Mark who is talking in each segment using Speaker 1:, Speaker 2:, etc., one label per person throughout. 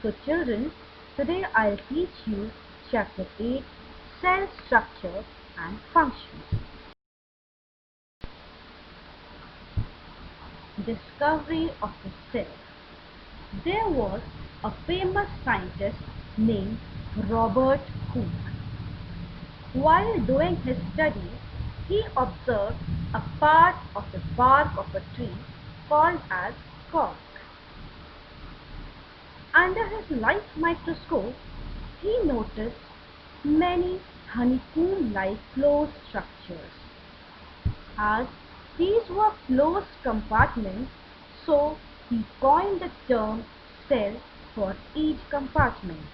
Speaker 1: So children, today I'll teach you chapter 8, cell structure and functions. Discovery of the cell. There was a famous scientist named Robert Hooke. While doing his studies, he observed a part of the bark of a tree called as cork. Under his light microscope, he noticed many honeycomb-like closed structures. As these were closed compartments, so he coined the term cell for each compartment.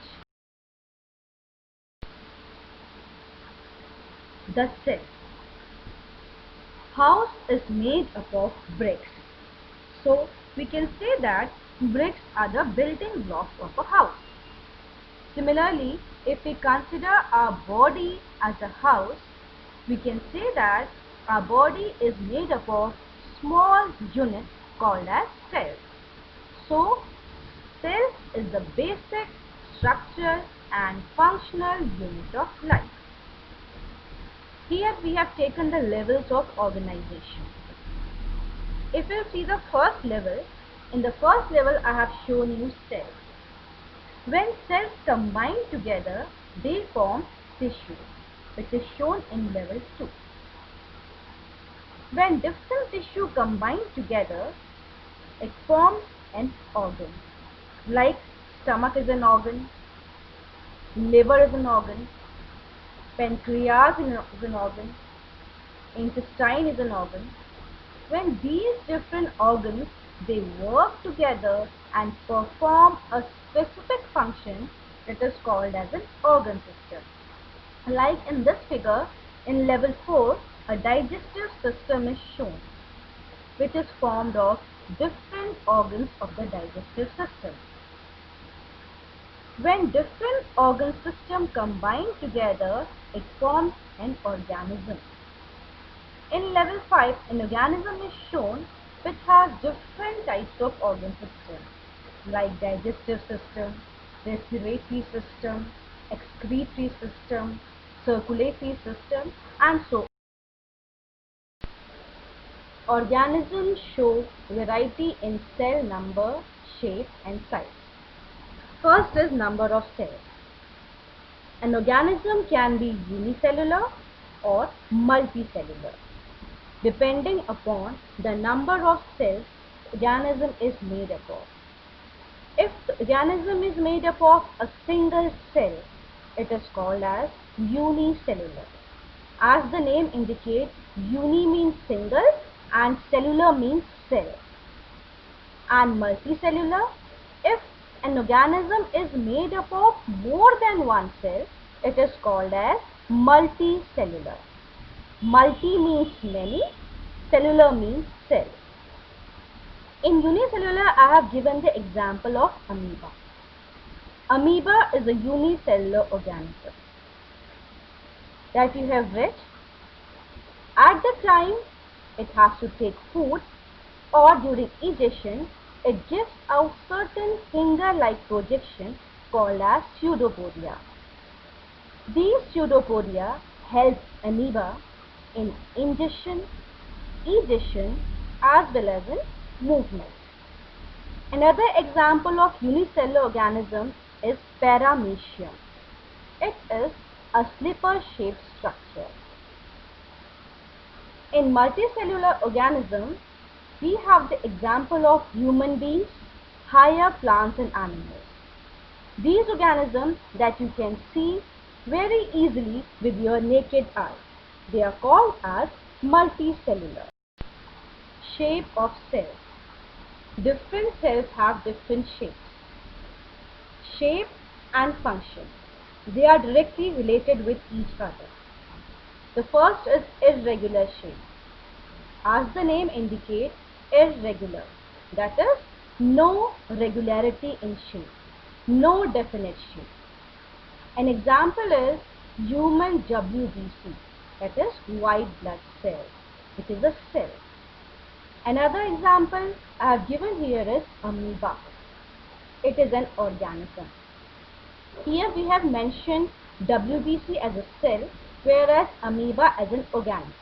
Speaker 1: The cell. House is made up of bricks. So we can say that bricks are the building blocks of a house. Similarly, if we consider our body as a house, we can say that our body is made up of small units called as cells. So, cells is the basic structural and functional unit of life. Here we have taken the levels of organization. If you see the first level, in the first level I have shown you cells. When cells combine together, they form tissue, which is shown in level 2. When different tissue combine together, it forms an organ. Like stomach is an organ, liver is an organ, pancreas is an organ, intestine is an organ. When these different organs, they work together and perform a specific function, that is called as an organ system. Like in this figure, in level 4, a digestive system is shown, which is formed of different organs of the digestive system. When different organ systems combine together, it forms an organism. In level 5, an organism is shown which has different types of organ systems like digestive system, respiratory system, excretory system, circulatory system, and so on. Organisms show variety in cell number, shape and size. First is number of cells. An organism can be unicellular or multicellular, depending upon the number of cells the organism is made up of. If the organism is made up of a single cell, it is called as unicellular. As the name indicates, uni means single and cellular means cell. And multicellular, if an organism is made up of more than one cell, it is called as multicellular. Multi means many, cellular means cell. In unicellular, I have given the example of amoeba. Amoeba is a unicellular organism that you have read. At the time it has to take food or during egestion, it gives out certain finger-like projections called as pseudopodia. These pseudopodia help amoeba in ingestion, egestion as well as in movement. Another example of unicellular organism is paramecium. It is a slipper-shaped structure. In multicellular organisms, we have the example of human beings, higher plants and animals. These organisms that you can see very easily with your naked eye. They are called as multicellular. Shape of cells. Different cells have different shapes. Shape and function. They are directly related with each other. The first is irregular shape. As the name indicates, irregular. That is, no regularity in shape, no definite shape. An example is human WBC, that is white blood cell, which is a cell. Another example I have given here is amoeba. it is an organism. Here we have mentioned WBC as a cell, whereas amoeba as an organism.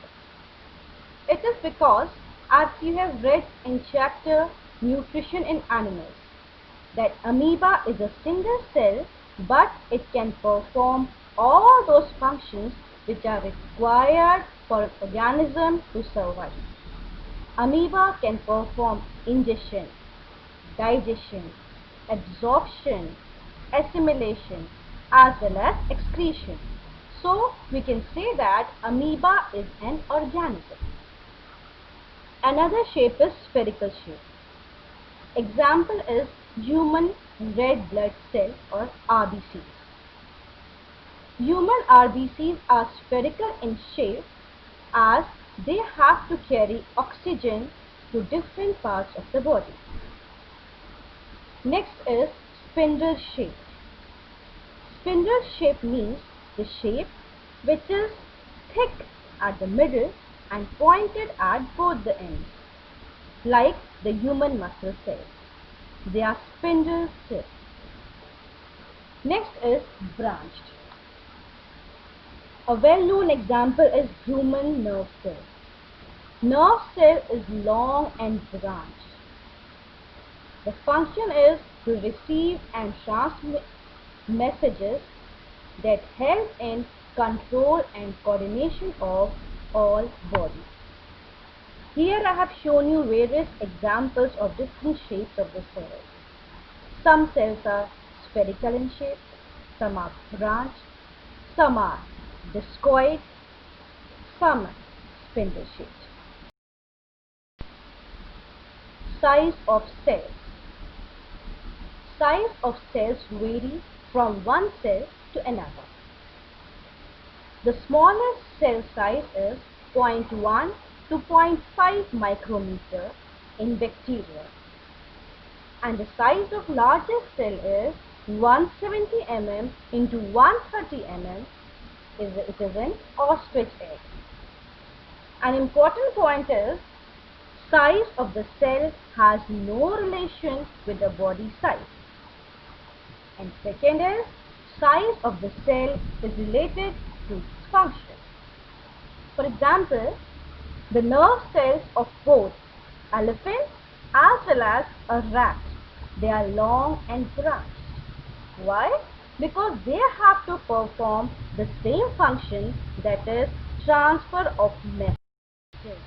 Speaker 1: It is because, as you have read in chapter Nutrition in Animals, that amoeba is a single cell, but it can perform all those functions which are required for an organism to survive. Amoeba can perform ingestion, digestion, absorption, assimilation, as well as excretion. So we can say that amoeba is an organism. Another shape is spherical shape. Example is human red blood cell or RBCs. Human RBCs are spherical in shape as they have to carry oxygen to different parts of the body. Next is spindle shape. Spindle shape means the shape which is thick at the middle and pointed at both the ends, like the human muscle cells. They are spindle cells. Next is branched. A well-known example is human nerve cell. Nerve cell is long and branched. The function is to receive and transmit messages that help in control and coordination of all bodies. Here I have shown you various examples of different shapes of the cells. Some cells are spherical in shape, some are branched, some are discoid, some are spindle shaped. Size of cells. Size of cells vary from one cell to another. The smallest cell size is 0.1 to 0.5 micrometer in bacteria, and the size of largest cell is 170 mm into 130 mm. It is an ostrich egg. An important point is size of the cell has no relation with the body size. And second is size of the cell is related to its function. For example, the nerve cells of both elephants as well as a rat, they are long and branched. Why? Because they have to perform the same function, that is transfer of messages.